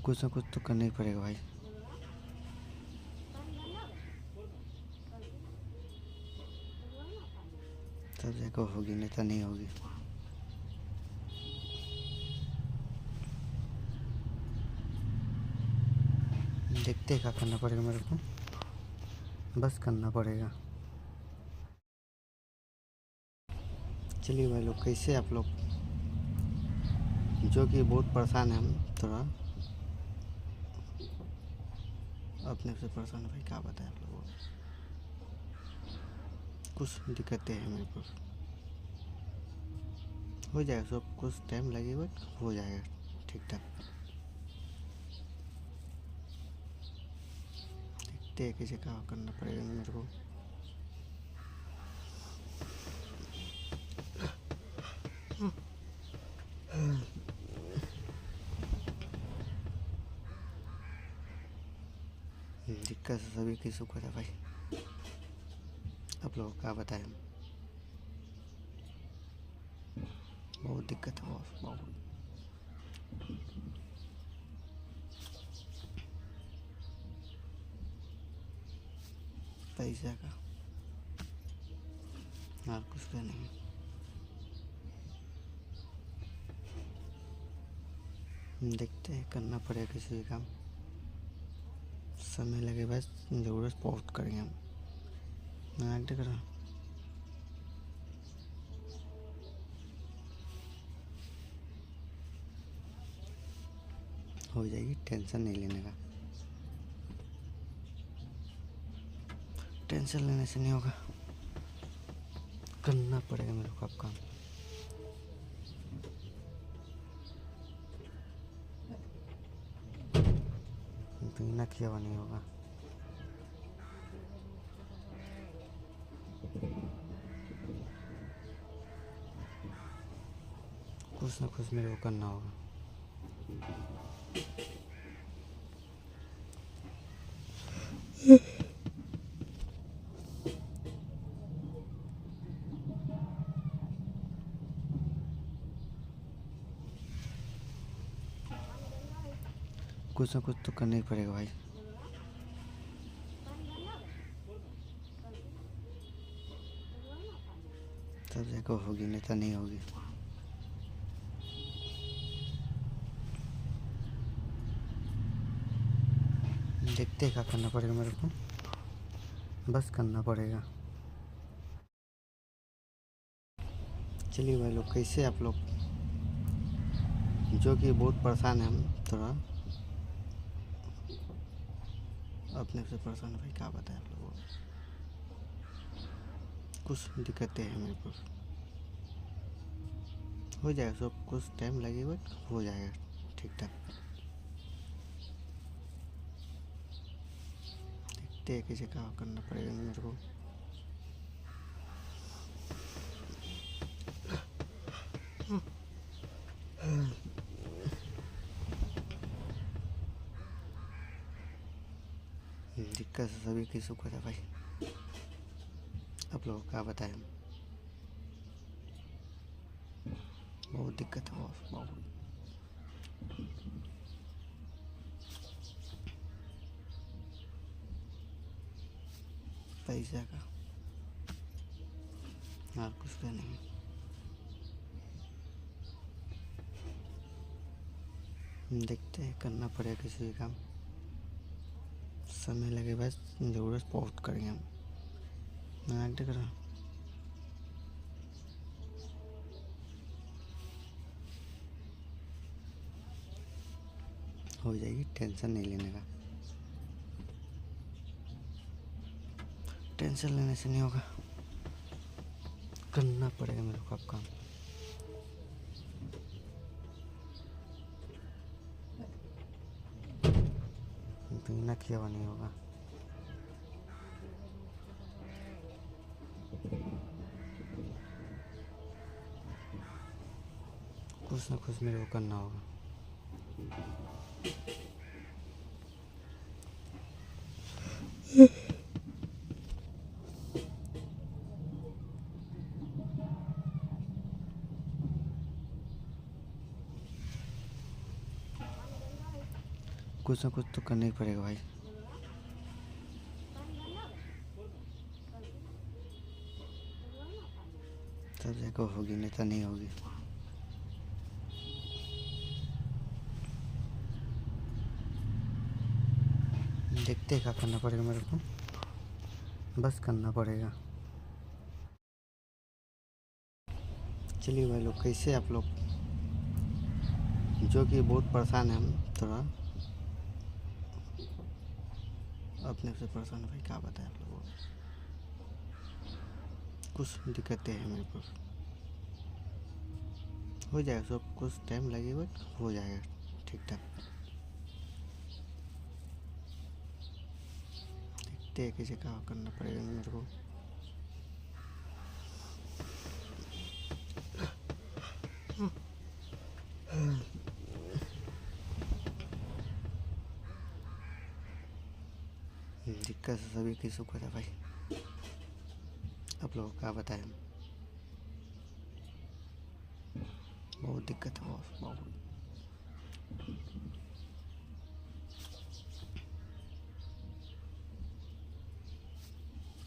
कुछ ना कुछ तो करना ही पड़ेगा भाई। तब जाकर होगी, नहीं तो नहीं होगी। देखते हैं क्या करना पड़ेगा मेरे को, बस करना पड़ेगा। चलिए भाई लोग, कैसे आप लोग, जो कि बहुत परेशान है हम थोड़ा, अपने से परेशान है भाई, क्या बताएं आप लोगों को। कुछ दिक्कतें हैं मेरे को, हो जाएगा सब, कुछ टाइम लगेगा, हो जाएगा ठीक ठाक। देखते हैं कैसे क्या करना पड़ेगा मेरे को। दिक्कत सभी की सुख होता है भाई, आप लोगों को क्या बताएं हम। बहुत दिक्कत है, बहुत। पैसा का और कुछ का नहीं। देखते हैं, करना पड़ेगा किसी भी काम, समय लगे बस, ज़रूरत बहुत करेंगे हम। मैं देख रहा, हो जाएगी, टेंशन नहीं लेने का। टेंशन लेने से नहीं होगा, करना पड़ेगा मेरे को अब काम। बिना किया हुआ नहीं होगा। कुछ ना कुछ मेरे को करना होगा। कुछ ना कुछ तो करना ही पड़ेगा भाई। तब जगह होगी, नहीं तो नहीं होगी। देखते हैं क्या करना पड़ेगा मेरे को, बस करना पड़ेगा। चलिए भाई लोग, कैसे आप लोग, जो कि बहुत परेशान है हम थोड़ा, अपने से परेशान भाई, क्या बताएं आप लोगों को। कुछ दिक्कतें हैं मेरे को, हो जाएगा सब, कुछ टाइम लगेगा बट हो जाएगा ठीक ठाक। देखते हैं कैसे क्या करना पड़ेगा मेरे को। दिक्कत सभी की सुख होता है भाई, आप लोगों को क्या बताएं हम। बहुत दिक्कत है, बहुत। पैसा का और कुछ का नहीं। देखते हैं, करना पड़ेगा किसी भी काम, समय लगे बस, ज़रूरत बहुत करेंगे हम। मैं देख रहा, हो जाएगी, टेंशन नहीं लेने का। टेंशन लेने से नहीं होगा, करना पड़ेगा मेरे को अब काम। बिना किया हुआ नहीं होगा। कुछ ना कुछ मेरे को करना होगा। कुछ ना कुछ तो करना ही पड़ेगा भाई। तब जगह होगी, नहीं तो नहीं होगी। देखते हैं क्या करना पड़ेगा मेरे को, बस करना पड़ेगा। चलिए भाई लोग, कैसे आप लोग, जो कि बहुत परेशान है हम थोड़ा, अपने से परेशान भाई, क्या बताएं आप लोगों को। कुछ दिक्कतें हैं मेरे को, हो जाएगा सब, कुछ टाइम लगेगा बट हो जाएगा ठीक ठाक। देखते हैं कैसे क्या करना पड़ेगा मेरे को। दिक्कत सभी की सुख होता है भाई, आप लोगों को क्या बताएं हम। बहुत दिक्कत है, बहुत।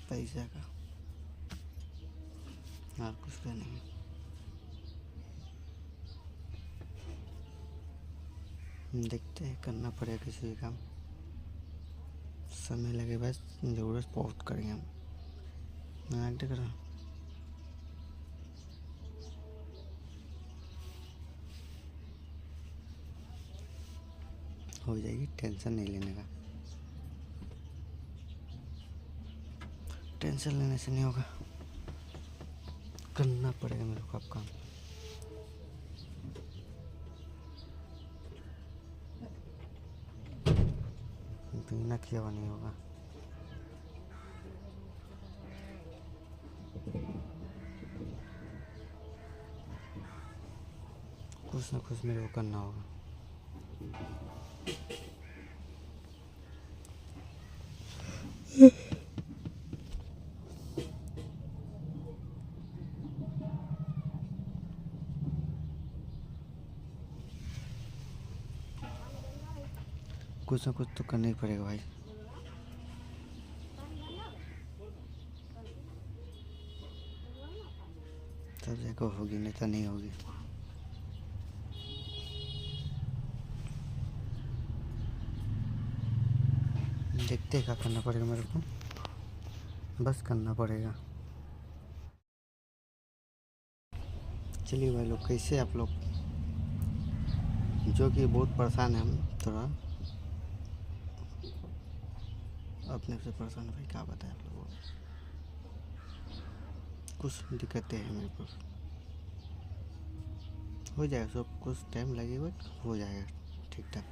पैसा का और कुछ का नहीं। देखते हैं, करना पड़ेगा किसी भी काम, समय लगे बस, ज़रूरत बहुत करेंगे हम। मैं देख रहा, हो जाएगी, टेंशन नहीं लेने का। टेंशन लेने से नहीं होगा, करना पड़ेगा मेरे को अब काम। बिना किया हुआ नहीं होगा। कुछ ना कुछ मेरे को करना होगा। कुछ ना कुछ तो करना ही पड़ेगा भाई। तब जगह होगी, नहीं तो नहीं होगी। देखते हैं क्या करना पड़ेगा मेरे को, बस करना पड़ेगा। चलिए भाई लोग, कैसे आप लोग, जो कि बहुत परेशान है हम थोड़ा, अपने से परेशान भाई, क्या बताएं आप लोगों को। कुछ दिक्कतें हैं मेरे को, हो जाएगा सब, कुछ टाइम लगेगा, हो जाएगा ठीक ठाक।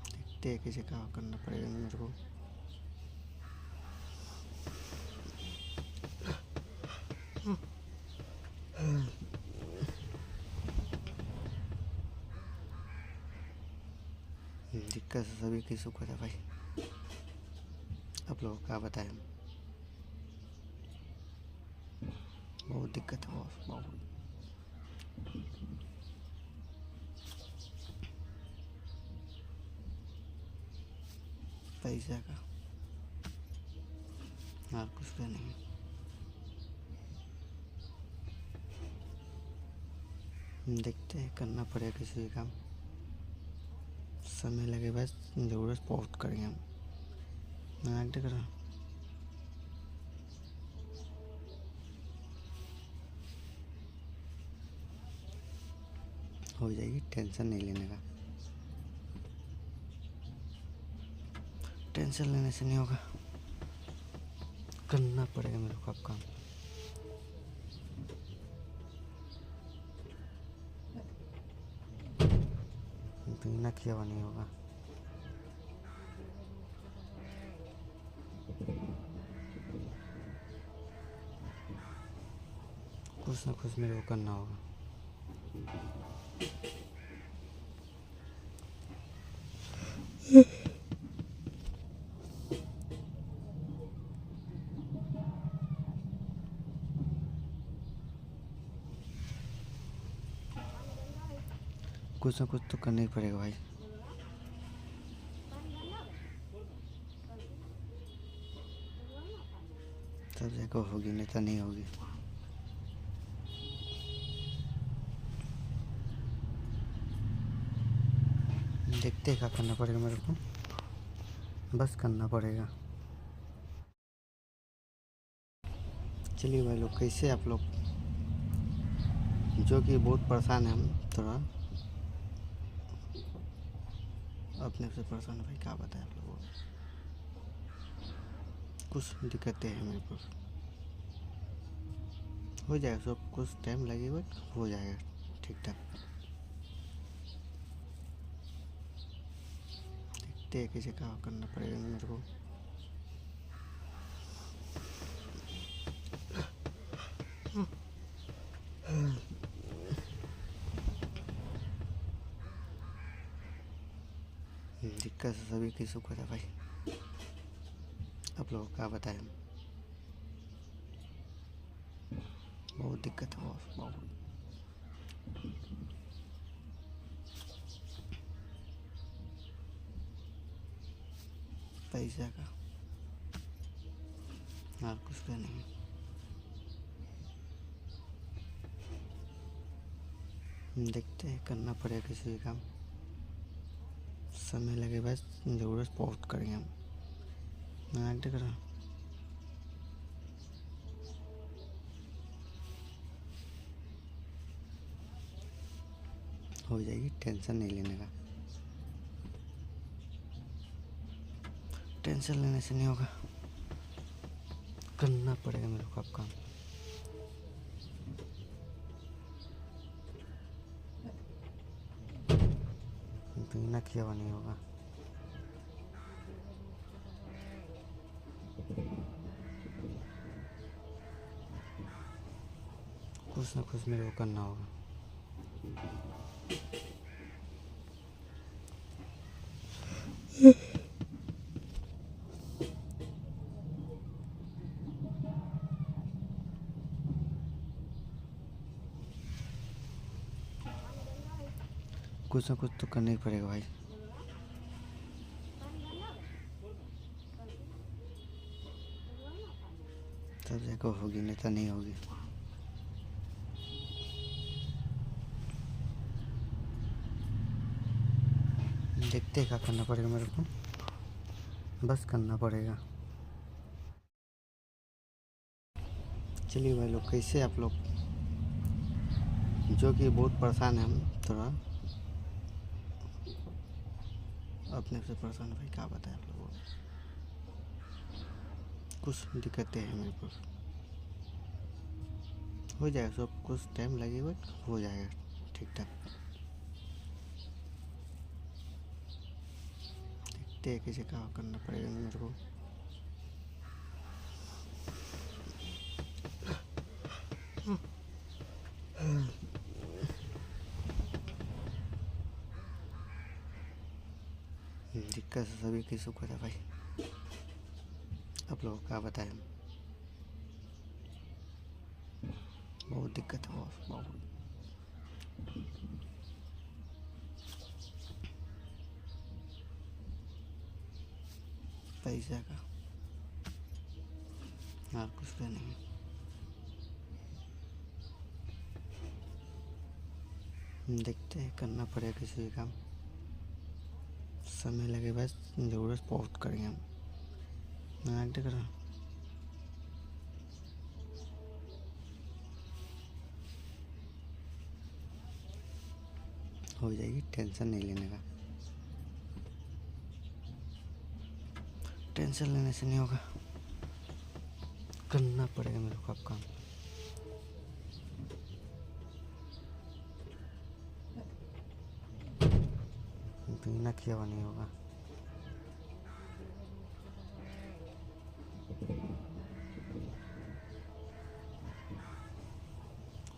देखते हैं कैसे क्या करना पड़ेगा मेरे को। दिक्कत सभी की सुख होता है भाई, आप लोगों को क्या बताएं। बहुत दिक्कत है, बहुत। पैसा का और कुछ भी नहीं। देखते हैं, करना पड़ेगा किसी भी काम, समय लगे बस, ज़रूरत बहुत करेंगे हम। मैं देख रहा, हो जाएगी, टेंशन नहीं लेने का। टेंशन लेने से नहीं होगा, करना पड़ेगा मेरे को अब काम। बिना किया हुआ नहीं होगा। कुछ ना कुछ मेरे को करना होगा। कुछ ना कुछ तो करना ही पड़ेगा भाई। तब जगह होगी, नहीं तो नहीं होगी। देखते हैं क्या करना पड़ेगा मेरे को, बस करना पड़ेगा। चलिए भाई लोग, कैसे आप लोग, जो कि बहुत परेशान है हम थोड़ा, अपने से परेशान भाई, क्या बताएं आप लोगों को। कुछ दिक्कतें हैं मेरे को, हो जाएगा सब, कुछ टाइम लगेगा, हो जाएगा ठीक ठाक। देखते हैं कैसे क्या करना पड़ेगा मेरे को। दिक्कत सभी की सुख होता है भाई, आप लोगों को क्या बताएं। बहुत दिक्कत है, बहुत। पैसा का और कुछ भी नहीं। देखते हैं, करना पड़ेगा किसी भी काम, समय लगे बस, ज़रूरत बहुत करेंगे हम। मैं देख रहा, हो जाएगी, टेंशन नहीं लेने का। टेंशन लेने से नहीं होगा, करना पड़ेगा मेरे को अब काम। बिना किया हुआ नहीं होगा। कुछ ना कुछ मेरे को करना होगा। कुछ ना कुछ तो करना ही पड़ेगा भाई। तब जगह होगी, नहीं तो नहीं होगी। देखते हैं क्या करना पड़ेगा मेरे को, बस करना पड़ेगा। चलिए भाई लोग, कैसे आप लोग, जो कि बहुत परेशान है हम थोड़ा, अपने से परेशान भाई, क्या बताएं आप लोगों को। कुछ दिक्कतें हैं मेरे को, हो जाएगा सब, कुछ टाइम लगेगा, हो जाएगा ठीक ठाक। देखते हैं कैसे क्या करना पड़ेगा मेरे को। दिक्कत सभी की सुख है भाई, आप लोगों को क्या बताएं। बहुत दिक्कत है, बहुत। पैसा का और कुछ भी नहीं। देखते हैं, करना पड़ेगा किसी भी काम, समय लगे बस, ज़रूरत बहुत करेंगे हम। मैं देख रहा हूँ हो जाएगी, टेंशन नहीं लेने का। टेंशन लेने से नहीं होगा, करना पड़ेगा मेरे को अब काम। बिना किया हुआ नहीं होगा।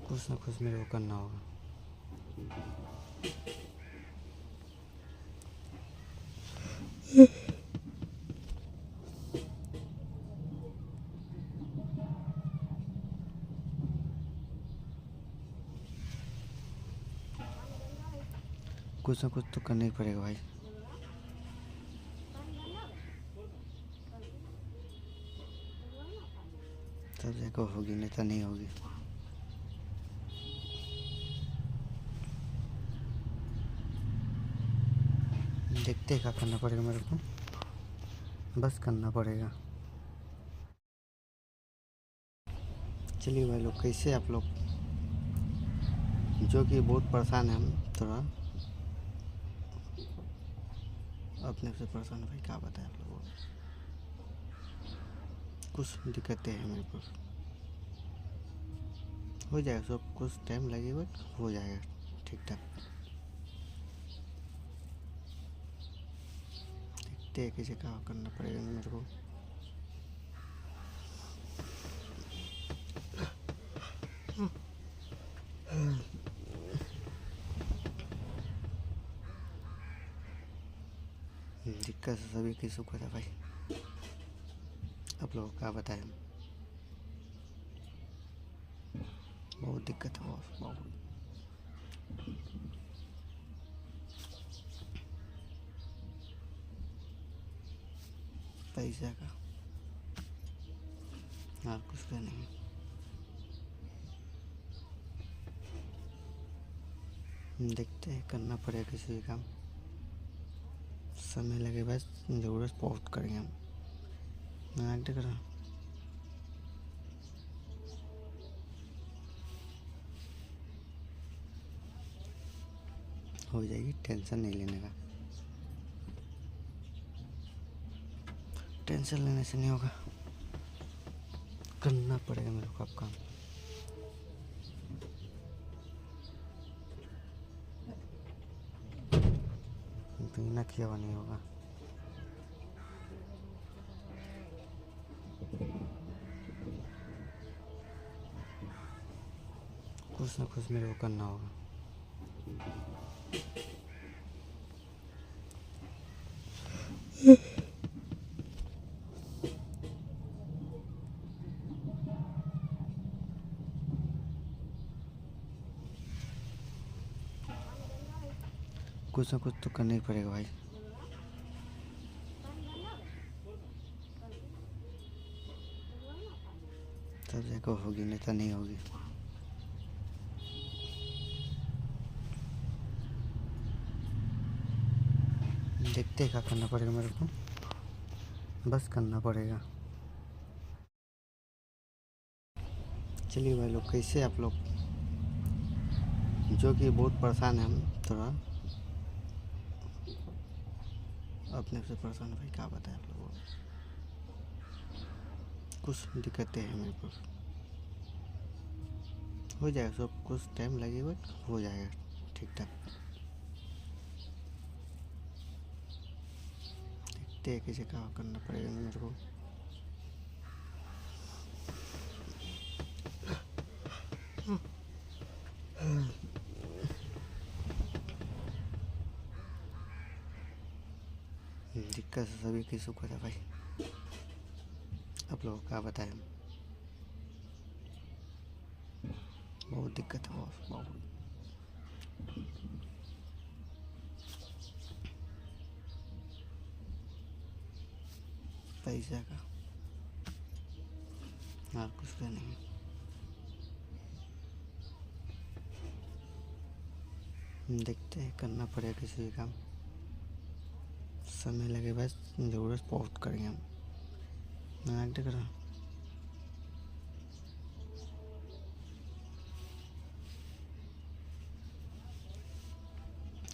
कुछ ना कुछ मेरे को करना होगा। कुछ ना कुछ तो करना ही पड़ेगा भाई। तब जगह होगी, नहीं तो नहीं होगी। देखते हैं क्या करना पड़ेगा मेरे को, बस करना पड़ेगा। चलिए भाई लोग, कैसे आप लोग, जो कि बहुत परेशान है हम थोड़ा, अपने से परेशान भाई, क्या बताएं आप लोगों को। कुछ दिक्कतें हैं मेरे को, हो जाएगा सब, कुछ टाइम लगेगा, हो जाएगा ठीक ठाक। देखते हैं कैसे क्या करना पड़ेगा मेरे को। दिक्कत सभी की सुख है भाई, आप लोगों को क्या बताएं। बहुत दिक्कत है, बहुत। पैसा का और कुछ भी नहीं। देखते हैं, करना पड़ेगा किसी भी काम, समय लगे बस, ज़रूरत बहुत करेंगे हम। मैं देख रहा हूँ हो जाएगी, टेंशन नहीं लेने का। टेंशन लेने से नहीं होगा, करना पड़ेगा मेरे को अब काम। बिना किया हुआ नहीं होगा। कुछ ना कुछ मेरे को करना होगा। कुछ ना कुछ तो करना ही पड़ेगा भाई। तब जाकर होगी, नहीं तो नहीं होगी। देखते हैं क्या करना पड़ेगा मेरे को, बस करना पड़ेगा। चलिए भाई लोग, कैसे आप लोग, जो कि बहुत परेशान है हम थोड़ा, अपने से परेशान भाई, क्या बताएं आप लोगों को। कुछ दिक्कतें हैं मेरे को, हो जाएगा सब, कुछ टाइम लगेगा, हो जाएगा ठीक ठाक। देखते हैं कैसे क्या करना पड़ेगा मेरे को। दिक्कत सभी की सुख है भाई, आप लोगों को क्या बताएं। बहुत दिक्कत है, बहुत। पैसा का और कुछ का नहीं। देखते हैं, करना पड़ेगा किसी भी काम, समय लगे बस, ज़रूरत बहुत करेंगे हम। मैं देख रहा,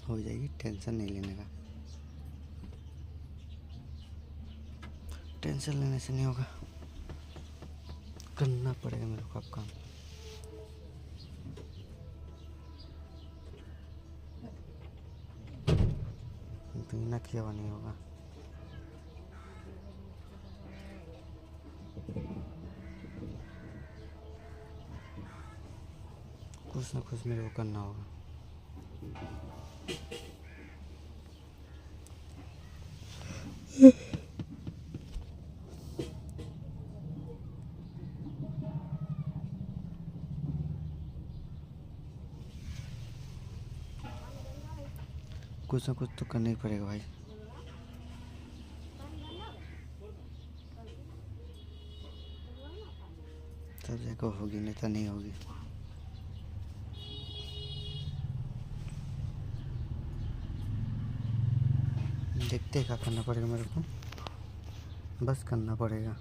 हो जाएगी, टेंशन नहीं लेने का। टेंशन लेने से नहीं होगा, करना पड़ेगा मेरे को अब काम। बिना किया हुआ नहीं होगा। कुछ ना कुछ मेरे को करना होगा। कुछ ना कुछ तो करना ही पड़ेगा भाई। तब जाकर होगी, नहीं तो नहीं होगी। देखते हैं क्या करना पड़ेगा मेरे को, बस करना पड़ेगा।